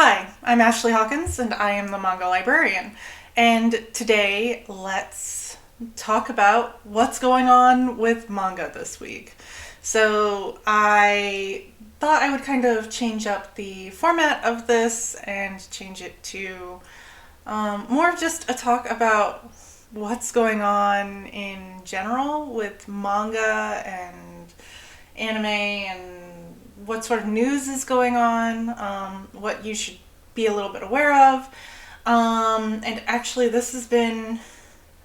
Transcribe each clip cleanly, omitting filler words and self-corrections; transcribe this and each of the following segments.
Hi, I'm Ashley Hawkins and I am the manga librarian. And today let's talk about what's going on with manga this week. So I thought I would kind of change up the format of this and change it to more of just a talk about what's going on in general with manga and anime and what sort of news is going on, what you should be a little bit aware of. And actually, this has been,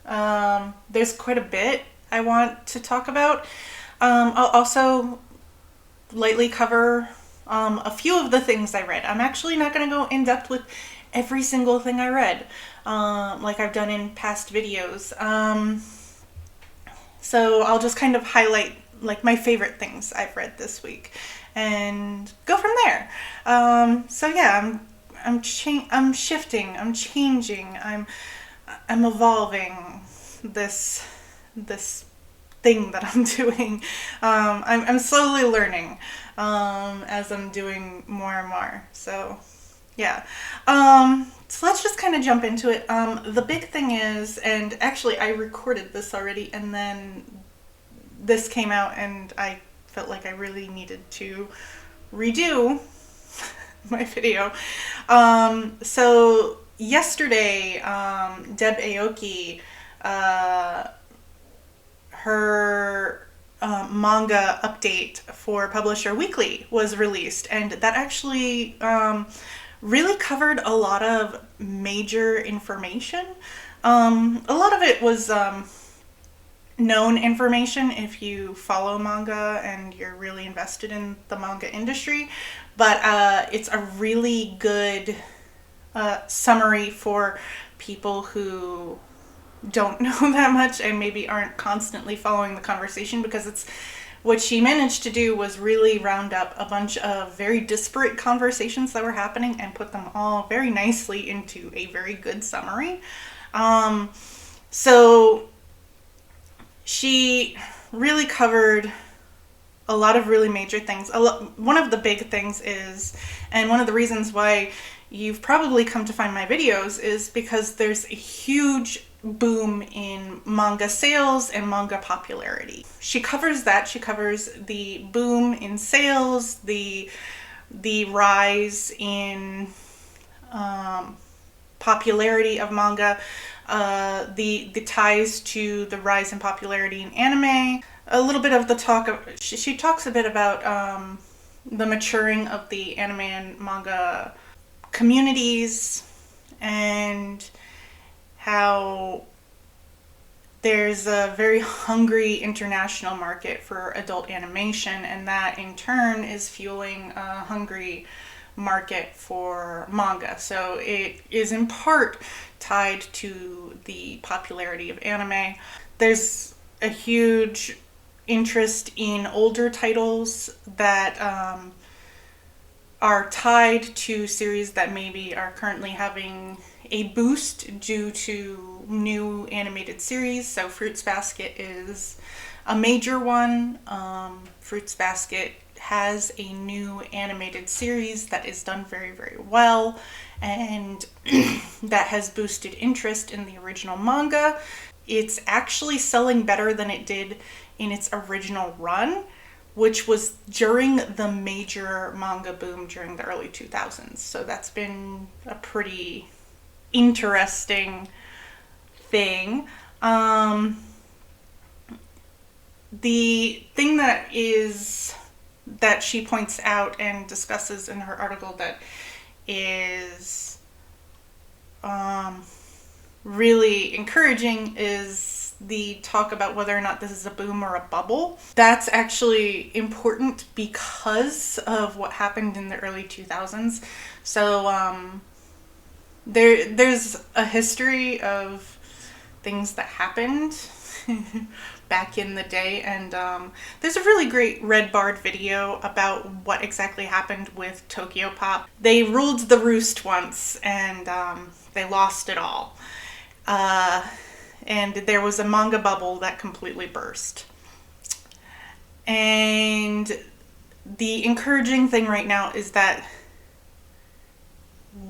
there's quite a bit I want to talk about. I'll also lightly cover a few of the things I read. I'm actually not going to go in depth with every single thing I read, like I've done in past videos. So I'll just kind of highlight like my favorite things I've read this week and go from there. So yeah, I'm shifting, I'm changing, I'm evolving this thing that I'm doing. I'm slowly learning as I'm doing more and more. So yeah. So let's just kind of jump into it. The big thing is, and actually I recorded this already and then this came out and I felt like I really needed to redo my video. So yesterday, Deb Aoki, her manga update for Publisher Weekly was released, and that actually really covered a lot of major information. A lot of it was known information if you follow manga and you're really invested in the manga industry, but it's a really good summary for people who don't know that much and maybe aren't constantly following the conversation, because it's what she managed to do was really round up a bunch of very disparate conversations that were happening and put them all very nicely into a very good summary. So she really covered a lot of really major things. One of the big things is, and one of the reasons why you've probably come to find my videos, is because there's a huge boom in manga sales and manga popularity. She covers that. She covers the boom in sales, the rise in popularity of manga, the ties to the rise in popularity in anime, a little bit of the talk of, she talks a bit about the maturing of the anime and manga communities and how there's a very hungry international market for adult animation, and that in turn is fueling a hungry market for manga. So it is in part tied to the popularity of anime. There's a huge interest in older titles that are tied to series that maybe are currently having a boost due to new animated series. So Fruits Basket is a major one. Fruits Basket has a new animated series that is done very, very well, and that has boosted interest in the original manga. It's actually selling better than it did in its original run, which was during the major manga boom during the early 2000s. So that's been a pretty interesting thing. The thing that she points out and discusses in her article that is really encouraging is the talk about whether or not this is a boom or a bubble. That's actually important because of what happened in the early 2000s. So there's a history of things that happened back in the day, and there's a really great Red Barred video about what exactly happened with Tokyo Pop. They ruled the roost once, and they lost it all. And there was a manga bubble that completely burst. And the encouraging thing right now is that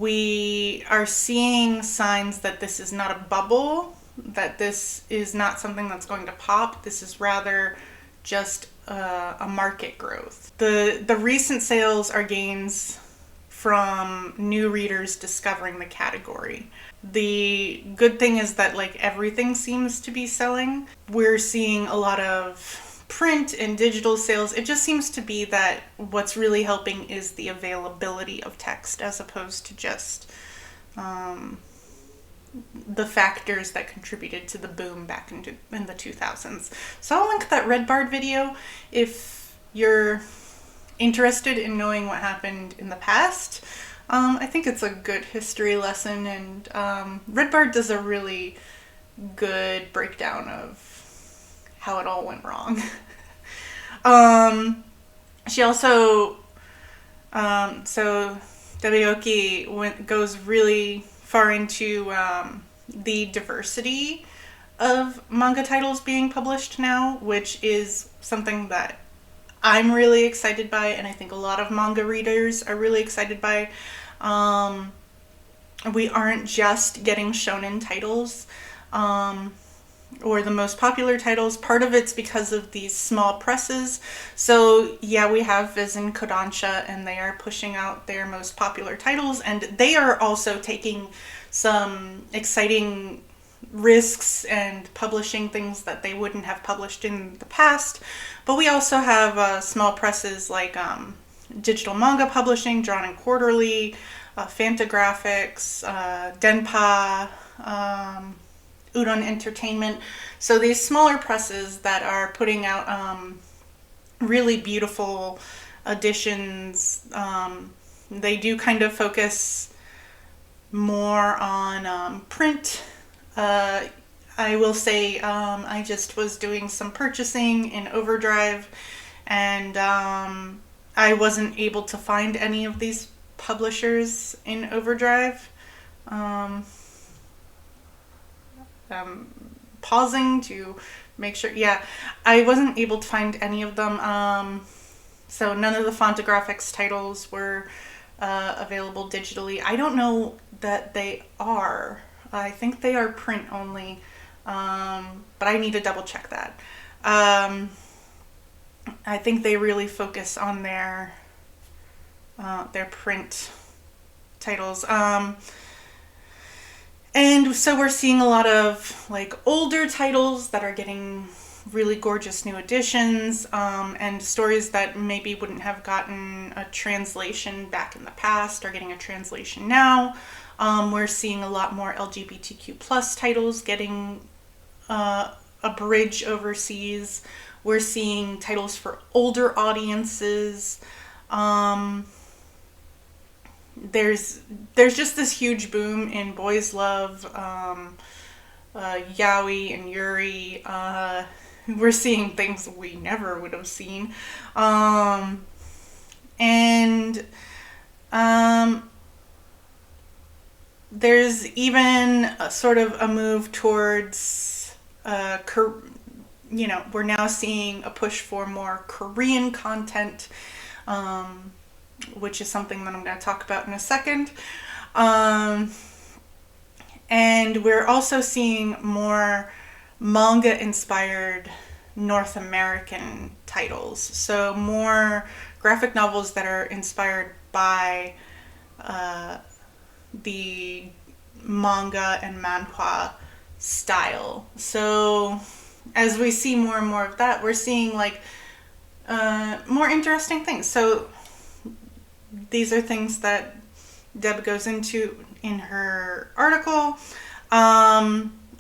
we are seeing signs that this is not a bubble, that this is not something that's going to pop. This is rather just a market growth. The recent sales are gains from new readers discovering the category. The good thing is that like everything seems to be selling. We're seeing a lot of print and digital sales. It just seems to be that what's really helping is the availability of text as opposed to just the factors that contributed to the boom back in the 2000s. So I'll link that Red Bard video if you're interested in knowing what happened in the past. I think it's a good history lesson, and Red Bard does a really good breakdown of how it all went wrong. She also, so Debeoki goes really far into the diversity of manga titles being published now, which is something that I'm really excited by, and I think a lot of manga readers are really excited by. We aren't just getting shonen titles, or the most popular titles. Part of it's because of these small presses. So yeah, we have Viz and Kodansha, and they are pushing out their most popular titles, and they are also taking some exciting risks and publishing things that they wouldn't have published in the past. But we also have small presses like Digital Manga Publishing, Drawn and Quarterly, Fantagraphics, Denpa, Udon Entertainment. So these smaller presses that are putting out really beautiful editions. They do kind of focus more on print. I will say I just was doing some purchasing in Overdrive, and I wasn't able to find any of these publishers in Overdrive. Pausing to make sure. Yeah, I wasn't able to find any of them. So none of the Fantagraphics titles were available digitally. I don't know that they are. I think they are print only, but I need to double check that. I think they really focus on their print titles. And so we're seeing a lot of like older titles that are getting really gorgeous new editions, and stories that maybe wouldn't have gotten a translation back in the past are getting a translation now. We're seeing a lot more LGBTQ plus titles getting a bridge overseas. We're seeing titles for older audiences. There's just this huge boom in boys love, yaoi and yuri. We're seeing things we never would have seen. There's even a sort of a move towards, we're now seeing a push for more Korean content, which is something that I'm going to talk about in a second. And we're also seeing more manga-inspired North American titles. So more graphic novels that are inspired by the manga and manhwa style. So as we see more and more of that, we're seeing like more interesting things. So these are things that Deb goes into in her article.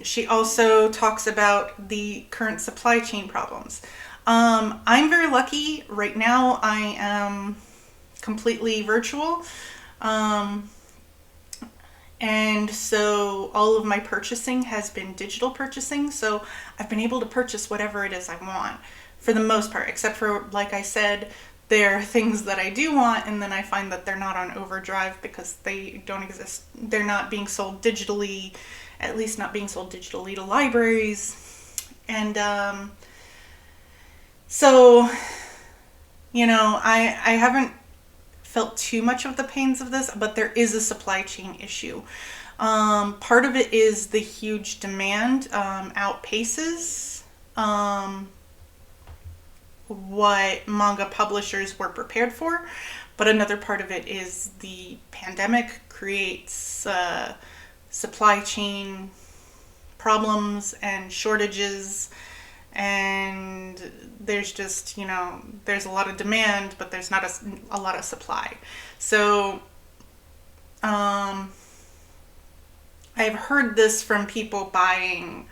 She also talks about the current supply chain problems. I'm very lucky. Right now I am completely virtual. And so all of my purchasing has been digital purchasing. So I've been able to purchase whatever it is I want for the most part, except for, like I said, there are things that I do want, and then I find that they're not on Overdrive because they don't exist. They're not being sold digitally, at least not being sold digitally to libraries. And so, I haven't felt too much of the pains of this, but there is a supply chain issue. Part of it is the huge demand outpaces what manga publishers were prepared for, but another part of it is the pandemic creates supply chain problems and shortages, and there's just, there's a lot of demand, but there's not a lot of supply. So I've heard this from people buying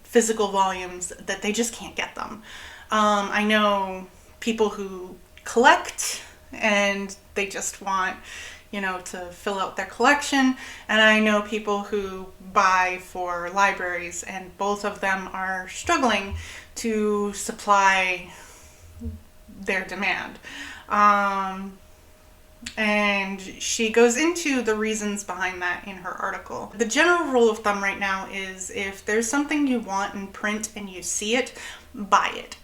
physical volumes that they just can't get them. I know people who collect and they just want, to fill out their collection. And I know people who buy for libraries, and both of them are struggling to supply their demand. And she goes into the reasons behind that in her article. The general rule of thumb right now is if there's something you want in print and you see it, buy it.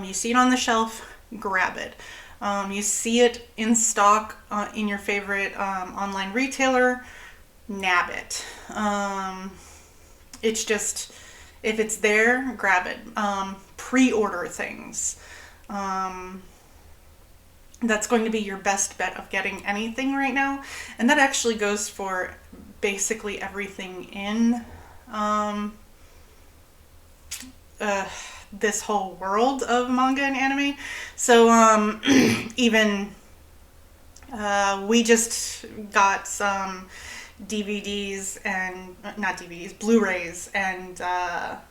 You see it on the shelf, grab it. You see it in stock in your favorite online retailer, nab it. It's just, if it's there, grab it. Pre-order things. That's going to be your best bet of getting anything right now. And that actually goes for basically everything in this whole world of manga and anime. So even we just got some DVDs and not DVDs, Blu-rays and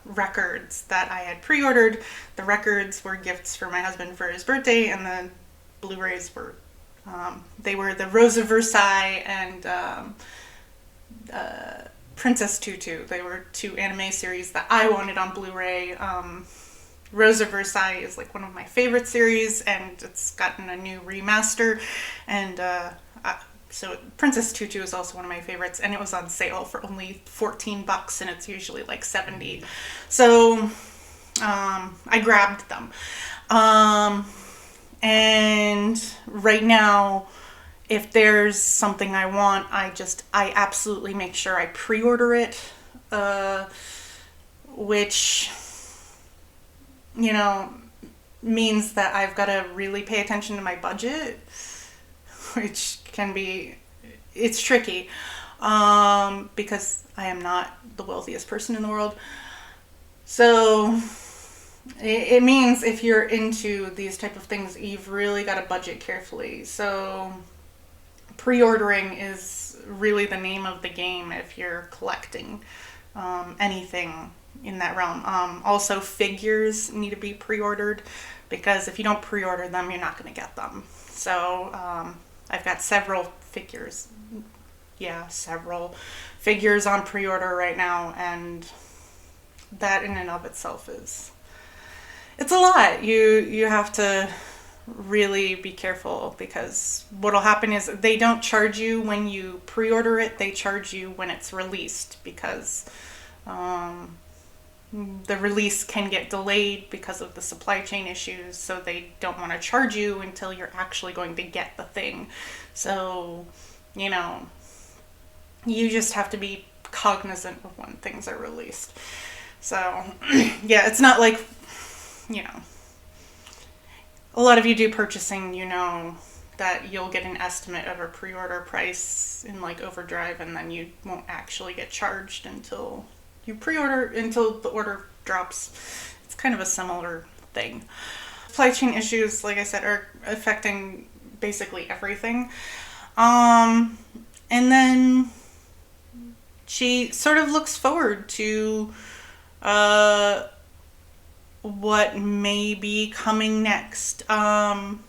records that I had pre-ordered. The records were gifts for my husband for his birthday, and the Blu-rays were they were the Rose of Versailles and Princess Tutu. They were two anime series that I wanted on Blu-ray. Rose of Versailles is like one of my favorite series, and it's gotten a new remaster, and so Princess Tutu is also one of my favorites, and it was on sale for only $14, and it's usually like $70. So I grabbed them. And right now, if there's something I want, I absolutely make sure I pre-order it, which, means that I've got to really pay attention to my budget, which it's tricky, because I am not the wealthiest person in the world. So it means if you're into these type of things, you've really got to budget carefully. So pre-ordering is really the name of the game if you're collecting anything in that realm. Also, figures need to be pre-ordered, because if you don't pre-order them, you're not going to get them. So I've got several figures on pre-order right now, and that in and of itself it's a lot. You have to really be careful, because what'll happen is they don't charge you when you pre-order it, they charge you when it's released, because the release can get delayed because of the supply chain issues, so they don't want to charge you until you're actually going to get the thing. So, you just have to be cognizant of when things are released. So, yeah, it's not like, a lot of you do purchasing, that you'll get an estimate of a pre-order price in like Overdrive, and then you won't actually get charged until you pre-order, until the order drops. It's kind of a similar thing. Supply chain issues, like I said, are affecting basically everything. And then she sort of looks forward to what may be coming next. And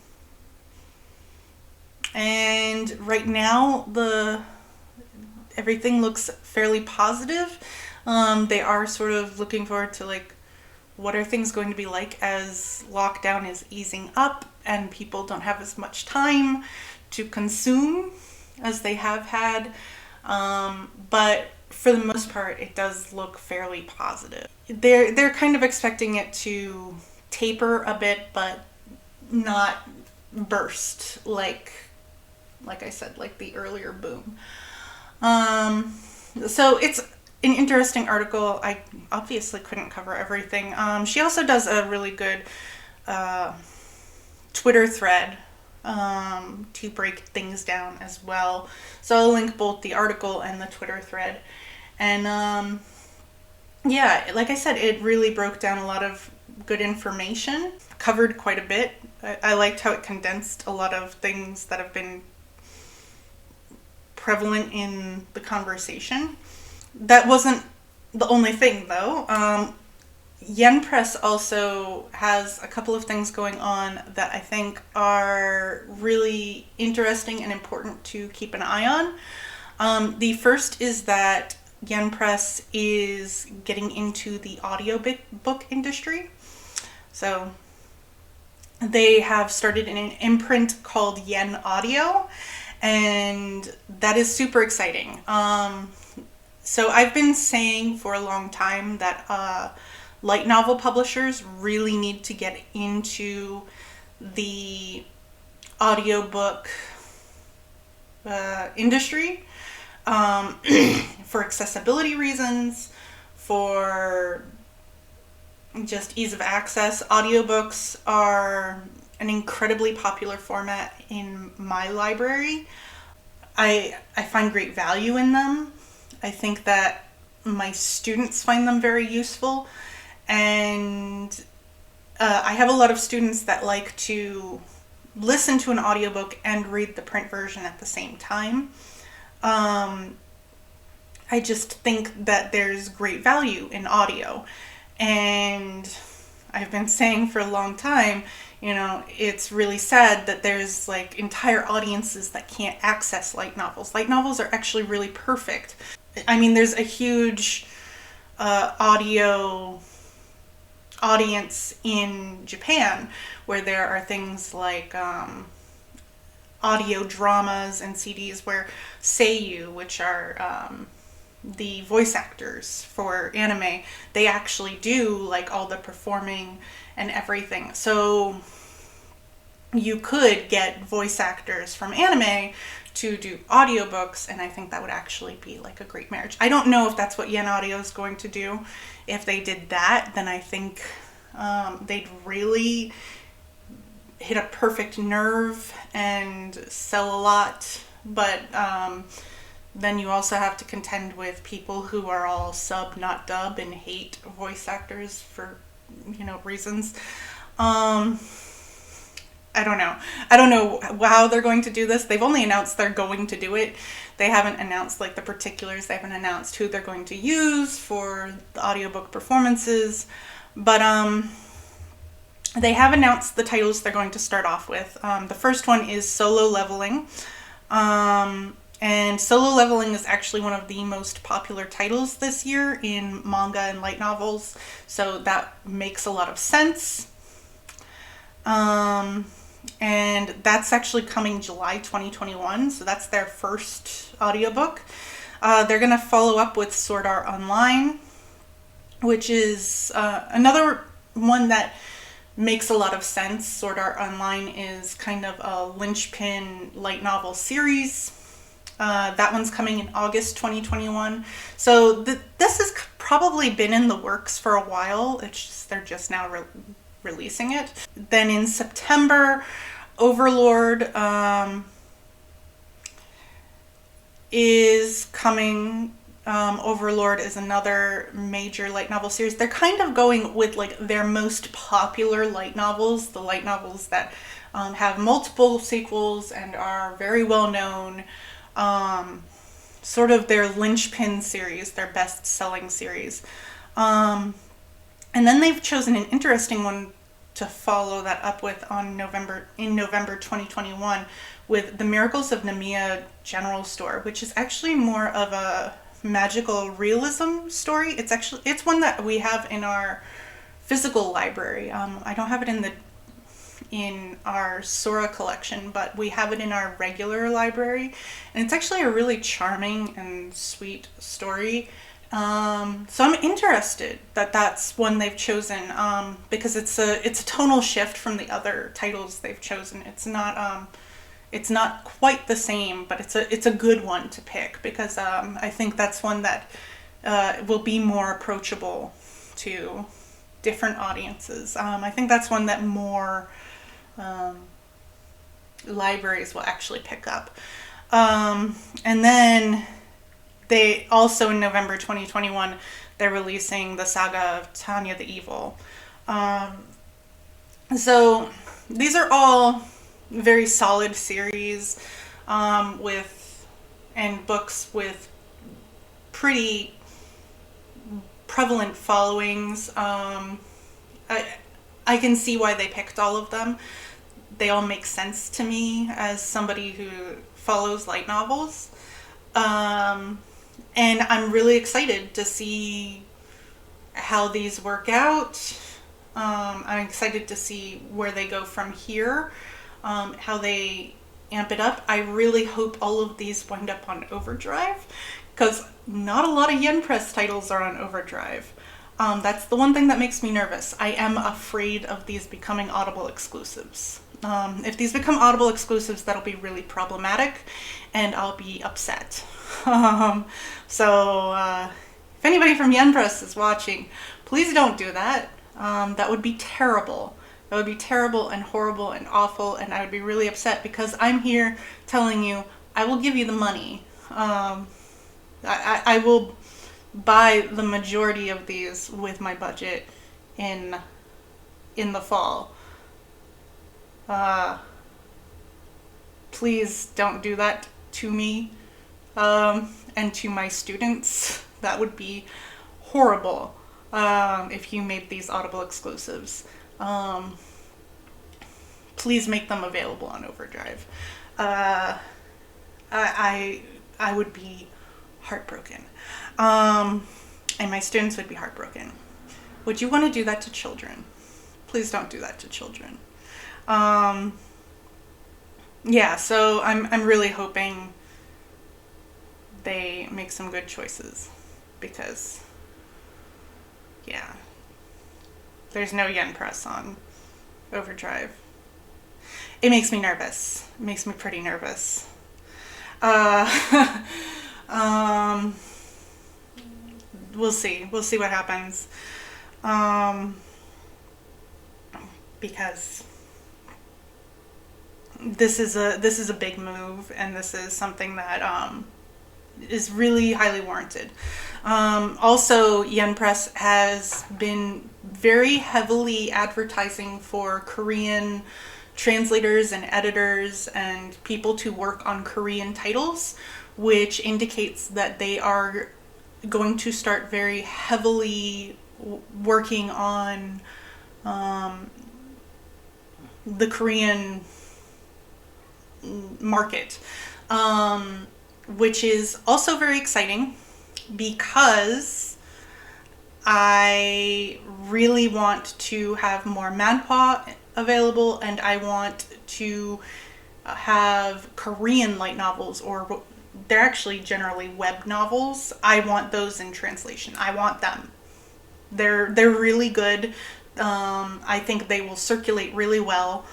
right now, everything looks fairly positive. They are sort of looking forward to what are things going to be like as lockdown is easing up and people don't have as much time to consume as they have had. But for the most part, it does look fairly positive. They're kind of expecting it to taper a bit, but not burst, like I said, like the earlier boom. So it's an interesting article. I obviously couldn't cover everything. She also does a really good Twitter thread to break things down as well. So I'll link both the article and the Twitter thread. And yeah, like I said, it really broke down a lot of good information, covered quite a bit. I liked how it condensed a lot of things that have been prevalent in the conversation. That wasn't the only thing, though. Yen Press also has a couple of things going on that I think are really interesting and important to keep an eye on. The first is that Yen Press is getting into the audiobook industry. So they have started an imprint called Yuen Audio, and that is super exciting. So I've been saying for a long time that light novel publishers really need to get into the audiobook industry for accessibility reasons, for just ease of access. Audiobooks are an incredibly popular format in my library. I find great value in them. I think that my students find them very useful, and I have a lot of students that like to listen to an audiobook and read the print version at the same time. I just think that there's great value in audio, and I've been saying for a long time, it's really sad that there's like entire audiences that can't access light novels. Light novels are actually really perfect. I mean, there's a huge audio audience in Japan where there are things like audio dramas and CDs where seiyuu, which are the voice actors for anime, they actually do like all the performing and everything. So you could get voice actors from anime to do audiobooks, and I think that would actually be like a great marriage. I don't know if that's what Yuen Audio is going to do. If they did that, then I think they'd really hit a perfect nerve and sell a lot. But then you also have to contend with people who are all sub, not dub, and hate voice actors for, reasons. I don't know. I don't know how they're going to do this. They've only announced they're going to do it. They haven't announced like the particulars. They haven't announced who they're going to use for the audiobook performances. But they have announced the titles they're going to start off with. The first one is Solo Leveling. And Solo Leveling is actually one of the most popular titles this year in manga and light novels. So that makes a lot of sense. And that's actually coming July 2021, so that's their first audiobook. They're going to follow up with Sword Art Online, which is another one that makes a lot of sense. Sword Art Online is kind of a linchpin light novel series. That one's coming in August 2021. So this has probably been in the works for a while. It's just they're just now releasing it. Then in September, Overlord is coming. Overlord is another major light novel series. They're kind of going with like their most popular light novels, the light novels that have multiple sequels and are very well known. Sort of their linchpin series, their best-selling series. And then they've chosen an interesting one to follow that up with in November 2021 with The Miracles of Namiya General Store, which is actually more of a magical realism story. It's one that we have in our physical library. I don't have it in our Sora collection, but we have it in our regular library, and it's actually a really charming and sweet story. So I'm interested that that's one they've chosen, because it's a tonal shift from the other titles they've chosen. It's not quite the same, but it's a good one to pick because I think that's one that will be more approachable to different audiences. I think that's one that more libraries will actually pick up. And then they also, in November 2021, they're releasing the saga of Tanya the Evil. So these are all very solid series, with and books with pretty prevalent followings. I can see why they picked all of them. They all make sense to me as somebody who follows light novels. And I'm really excited to see how these work out. I'm excited to see where they go from here, how they amp it up. I really hope all of these wind up on Overdrive, because not a lot of Yen Press titles are on Overdrive. That's the one thing that makes me nervous. I am afraid of these becoming Audible exclusives. If these become Audible exclusives, that'll be really problematic, and I'll be upset. So if anybody from Yen Press is watching, please don't do that. That would be terrible. That would be terrible and horrible and awful, and I would be really upset because I'm here telling you I will give you the money. I will buy the majority of these with my budget in the fall. Please don't do that to me, and to my students. That would be horrible, if you made these Audible exclusives. Please make them available on Overdrive. I would be heartbroken, and my students would be heartbroken. Would you want to do that to children? Please don't do that to children. Yeah, so I'm really hoping they make some good choices, because yeah, there's no Yen Press on Overdrive. It makes me nervous. It makes me pretty nervous. We'll see. We'll see what happens. Because this is a big move, and this is something that is really highly warranted. Also, Yen Press has been very heavily advertising for Korean translators and editors and people to work on Korean titles, which indicates that they are going to start very heavily working on the Korean market, which is also very exciting because I really want to have more manhwa available, and I want to have Korean light novels, or they're actually generally web novels. I want those in translation. I want them. They're really good. I think they will circulate really well.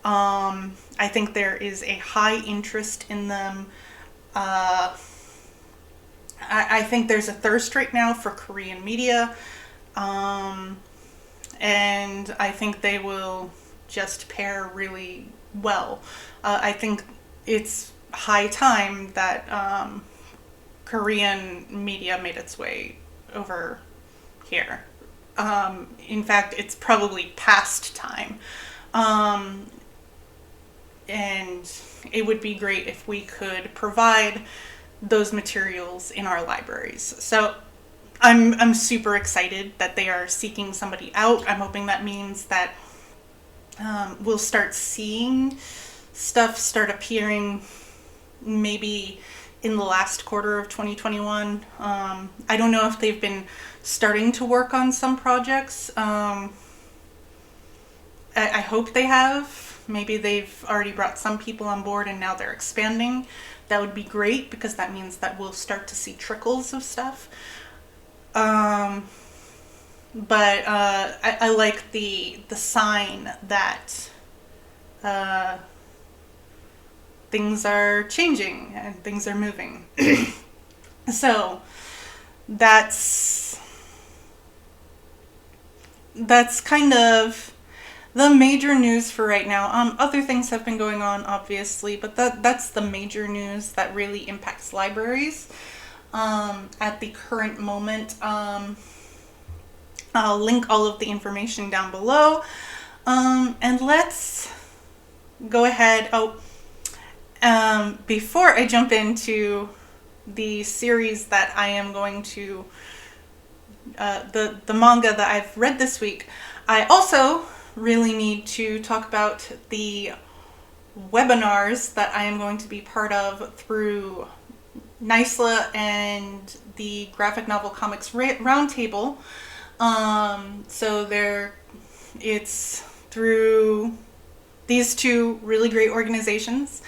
I think there is a high interest in them. I think there's a thirst right now for Korean media, and I think they will just pair really well. I think it's high time that Korean media made its way over here. In fact, it's probably past time. And it would be great if we could provide those materials in our libraries. So I'm super excited that they are seeking somebody out. I'm hoping that means that we'll start seeing stuff start appearing maybe in the last quarter of 2021. I don't know if they've been starting to work on some projects. I hope they have. Maybe they've already brought some people on board and now they're expanding. That would be great, because that means that we'll start to see trickles of stuff. But I like the sign that things are changing and things are moving. So that's kind of the major news for right now. Other things have been going on, obviously, but that's the major news that really impacts libraries at the current moment. I'll link all of the information down below. And let's go ahead. Before I jump into the series that I am going to, the manga that I've read this week, I also really need to talk about the webinars that I am going to be part of through NISLA and the Graphic Novel Comics Roundtable. So it's through these two really great organizations.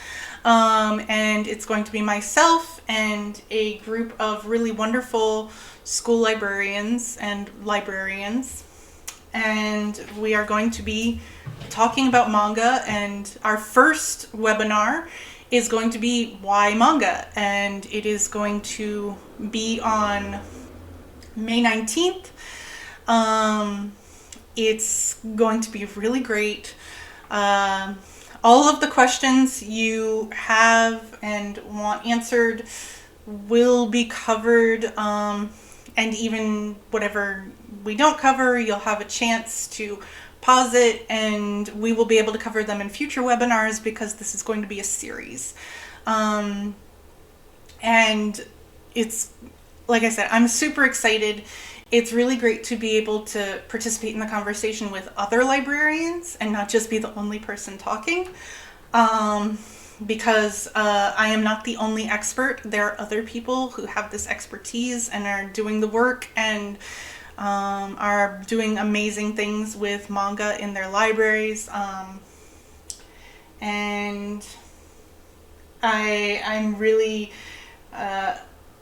And it's going to be myself and a group of really wonderful school librarians and librarians. And we are going to be talking about manga, and our first webinar is going to be Why Manga, and it is going to be on May 19th. It's going to be really great. All of the questions you have and want answered will be covered, and even whatever we don't cover, you'll have a chance to pause it, and we will be able to cover them in future webinars because this is going to be a series. And it's, like I said, I'm super excited. It's really great to be able to participate in the conversation with other librarians and not just be the only person talking, because I am not the only expert. There are other people who have this expertise and are doing the work and are doing amazing things with manga in their libraries, and I'm really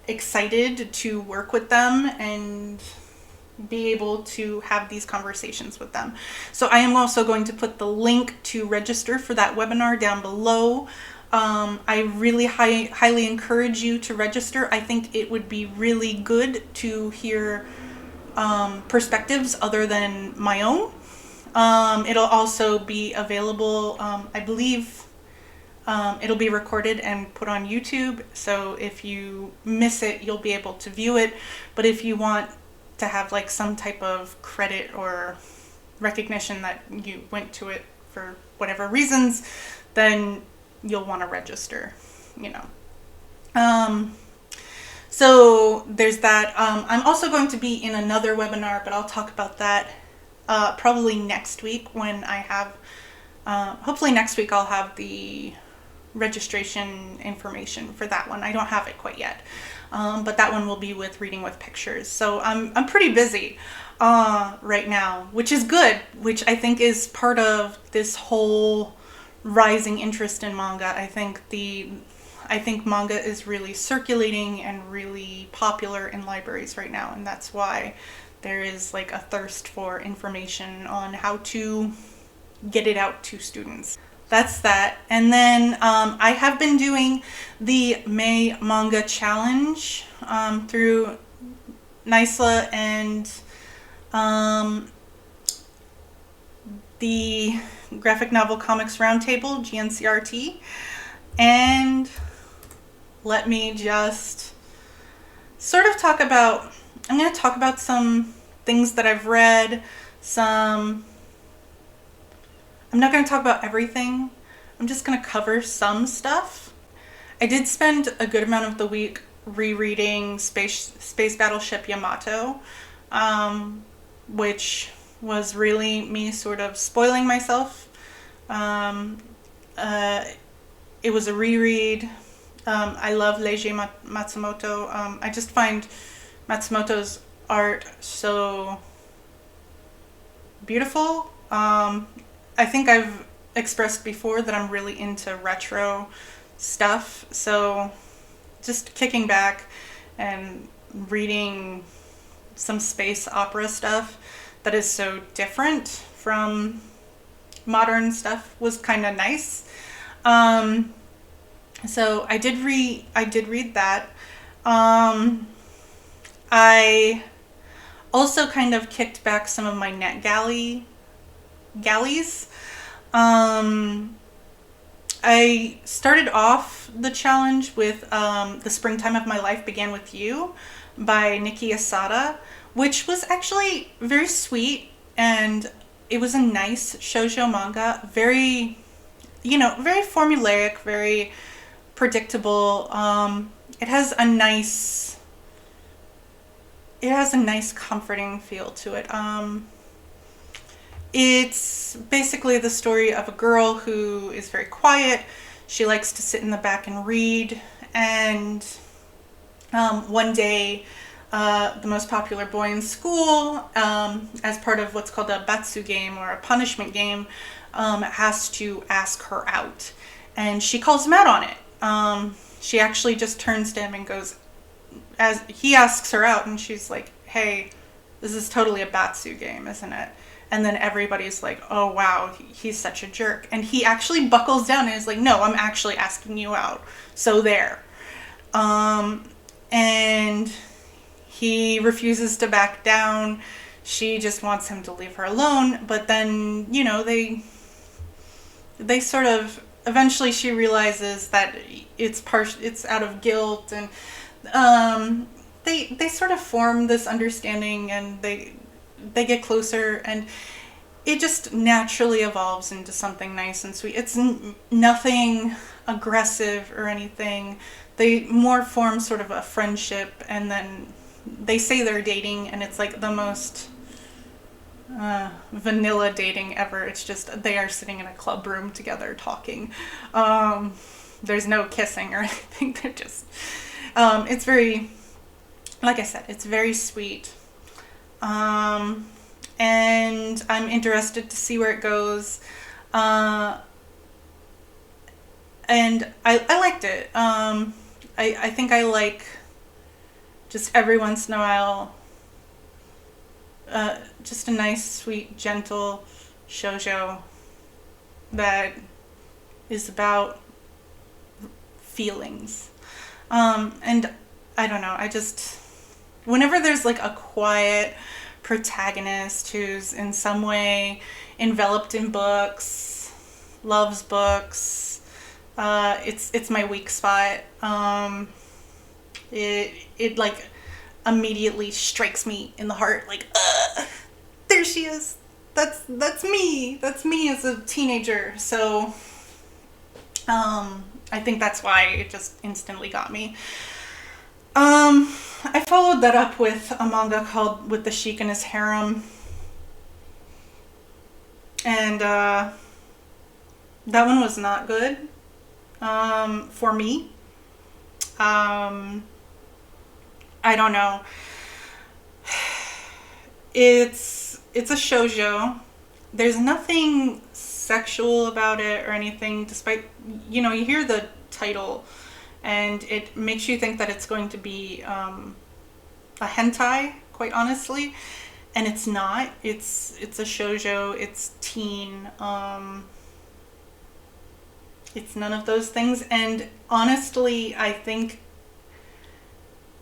excited to work with them and be able to have these conversations with them. So I am also going to put the link to register for that webinar down below. I really highly encourage you to register. I think it would be really good to hear perspectives other than my own. It'll also be available, I believe it'll be recorded and put on YouTube, so if you miss it, you'll be able to view it. But if you want to have like some type of credit or recognition that you went to it for whatever reasons, then you'll want to register, you know. So there's that. I'm also going to be in another webinar, but I'll talk about that probably next week when I have, hopefully next week I'll have the registration information for that one. I don't have it quite yet, but that one will be with Reading with Pictures. So I'm pretty busy right now, which is good, which I think is part of this whole rising interest in manga. I think manga is really circulating and really popular in libraries right now, and that's why there is like a thirst for information on how to get it out to students. That's that. And then I have been doing the May Manga Challenge through NISLA and the Graphic Novel Comics Roundtable, GNCRT. And let me just sort of I'm going to talk about some things that I've read, I'm not going to talk about everything. I'm just going to cover some stuff. I did spend a good amount of the week rereading Space Battleship Yamato, which was really me sort of spoiling myself. It was a reread. I love Leiji Matsumoto. I just find Matsumoto's art so beautiful. I think I've expressed before that I'm really into retro stuff, so just kicking back and reading some space opera stuff that is so different from modern stuff was kind of nice. So I did read that. I also kind of kicked back some of my galleys. I started off the challenge with The Springtime of My Life Began With You by Nikki Asada, which was actually very sweet, and it was a nice shoujo manga. Very, very formulaic, very predictable. It has a nice comforting feel to it. It's basically the story of a girl who is very quiet. She likes to sit in the back and read, and one day the most popular boy in school, as part of what's called a batsu game or a punishment game, has to ask her out, and she calls him out on it. She actually just turns to him and goes, as he asks her out, and she's like, "Hey, this is totally a batsu game, isn't it?" And then everybody's like, "Oh wow, he's such a jerk." And he actually buckles down and is like, "No, I'm actually asking you out. So there." And he refuses to back down. She just wants him to leave her alone. But then, they sort of, eventually she realizes that it's out of guilt, and they sort of form this understanding, and they get closer, and it just naturally evolves into something nice and sweet. It's nothing aggressive or anything. They more form sort of a friendship, and then they say they're dating, and it's like the most vanilla dating ever. It's just they are sitting in a club room together talking. There's no kissing or anything. They're just it's very, like I said, it's very sweet. And I'm interested to see where it goes. And I liked it. I think I like just every once in a while, just a nice, sweet, gentle shoujo that is about feelings. And I don't know, whenever there's like a quiet protagonist who's in some way enveloped in books, loves books, it's my weak spot. It like immediately strikes me in the heart, like, there she is. That's me as a teenager. So I think that's why it just instantly got me. I followed that up with a manga called With the Sheik and His Harem, and that one was not good for me. I don't know. It's a shoujo. There's nothing sexual about it or anything, despite, you hear the title and it makes you think that it's going to be a hentai, quite honestly, and it's not. It's a shoujo. It's teen. It's none of those things, and honestly, I think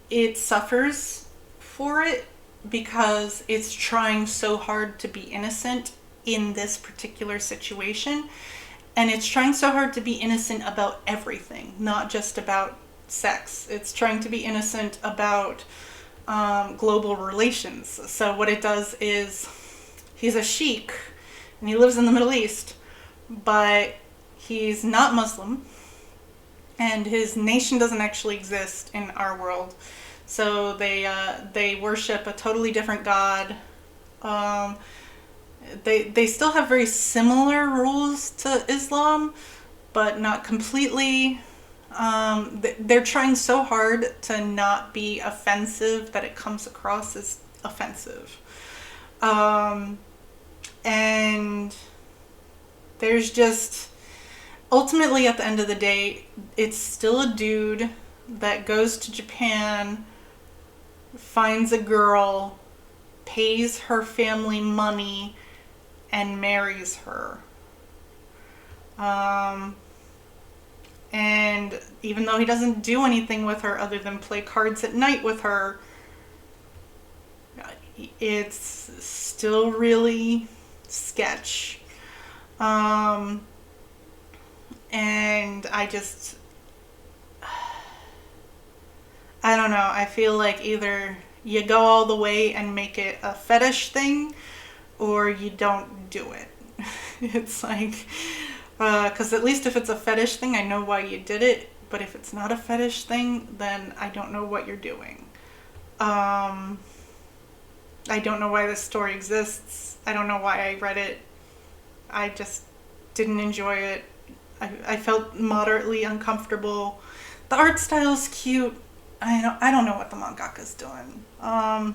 it suffers for it because it's trying so hard to be innocent in this particular situation. And it's trying so hard to be innocent about everything, not just about sex. It's trying to be innocent about global relations. So what it does is, he's a sheik and he lives in the Middle East, but he's not Muslim, and his nation doesn't actually exist in our world. So they worship a totally different god. They still have very similar rules to Islam, but not completely. They're trying so hard to not be offensive that it comes across as offensive. And there's just, ultimately at the end of the day, it's still a dude that goes to Japan, finds a girl, pays her family money and marries her. And even though he doesn't do anything with her other than play cards at night with her, it's still really sketch. And I don't know. I feel like either you go all the way and make it a fetish thing, or you don't do it. It's like, because at least if it's a fetish thing, I know why you did it. But if it's not a fetish thing, then I don't know what you're doing. I don't know why this story exists. I don't know why I read it. I just didn't enjoy it. I felt moderately uncomfortable. The art style's cute. I don't know what the mangaka's doing. I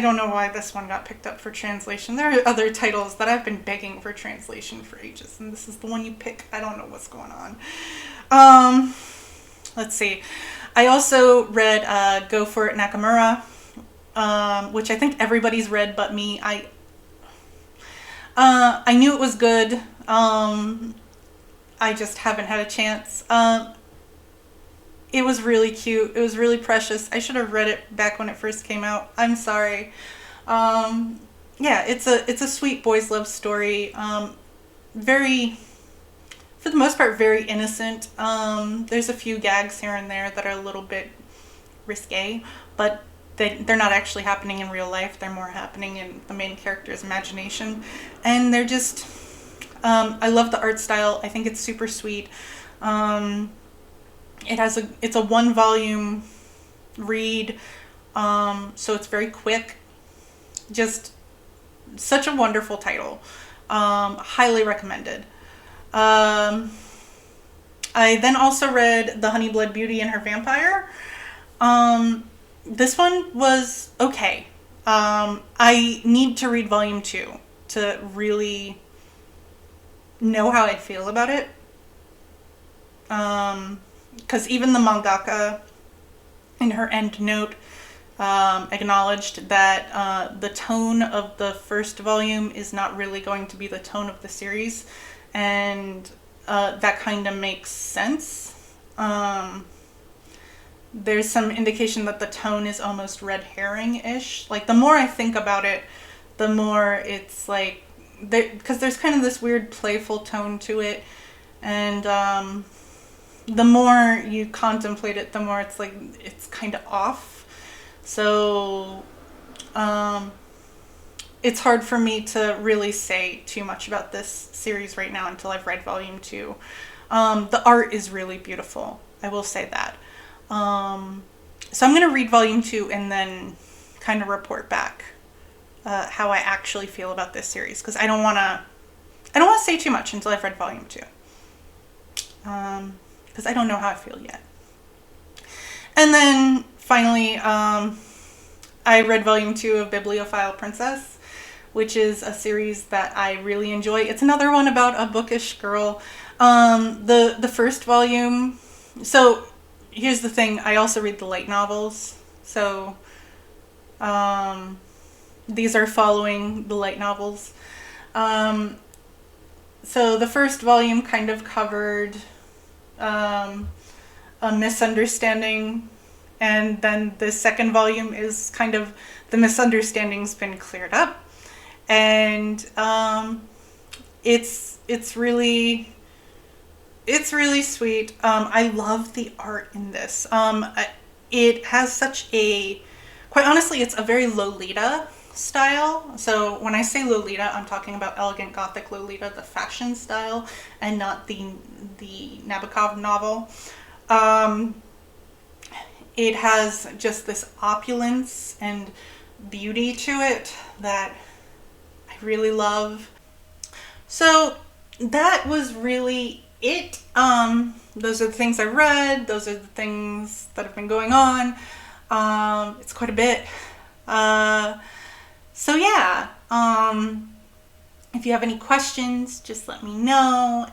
don't know why this one got picked up for translation. There are other titles that I've been begging for translation for ages, and this is the one you pick. I don't know what's going on. Let's see. I also read Go For It Nakamura, which I think everybody's read but me. I knew it was good. I just haven't had a chance. It was really cute. It was really precious. I should have read it back when it first came out. I'm sorry. Yeah, it's a sweet boys' love story. Very, for the most part, very innocent. There's a few gags here and there that are a little bit risque, but they're not actually happening in real life. They're more happening in the main character's imagination. And they're just, I love the art style. I think it's super sweet. It's a 1-volume read, so it's very quick. Just such a wonderful title. Highly recommended. I then also read The Honeyblood Beauty and Her Vampire. This one was okay. I need to read volume 2 to really know how I feel about it. Because even the mangaka in her end note acknowledged that the tone of the first volume is not really going to be the tone of the series, and that kind of makes sense. There's some indication that the tone is almost red herring-ish. Like, the more I think about it, the more it's like, because there's kind of this weird playful tone to it, and the more you contemplate it, the more it's like, it's kind of off. So, it's hard for me to really say too much about this series right now until I've read volume 2. The art is really beautiful. I will say that. So I'm going to read volume 2 and then kind of report back how I actually feel about this series, because I don't want to say too much until I've read volume 2. Because I don't know how I feel yet. And then finally, I read volume 2 of Bibliophile Princess, which is a series that I really enjoy. It's another one about a bookish girl. The first volume, so here's the thing, I also read the light novels. So these are following the light novels. So the first volume kind of covered a misunderstanding, and then the second volume is kind of the misunderstanding's been cleared up, and it's really sweet. I love the art in this. It has such a, quite honestly, it's a very Lolita style. So when I say Lolita, I'm talking about elegant Gothic Lolita, the fashion style, and not the Nabokov novel. It has just this opulence and beauty to it that I really love. So that was really it. Those are the things I read. Those are the things that have been going on. It's quite a bit. So yeah, if you have any questions, just let me know.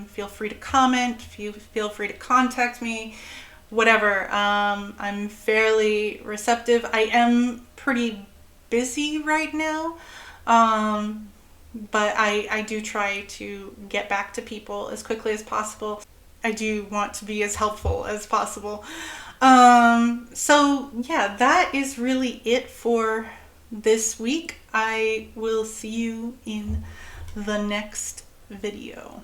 Feel free to comment. Feel free to contact me. whatever. I'm fairly receptive. I am pretty busy right now, but I do try to get back to people as quickly as possible. I do want to be as helpful as possible. So yeah, that is really it for this week. I will see you in the next video.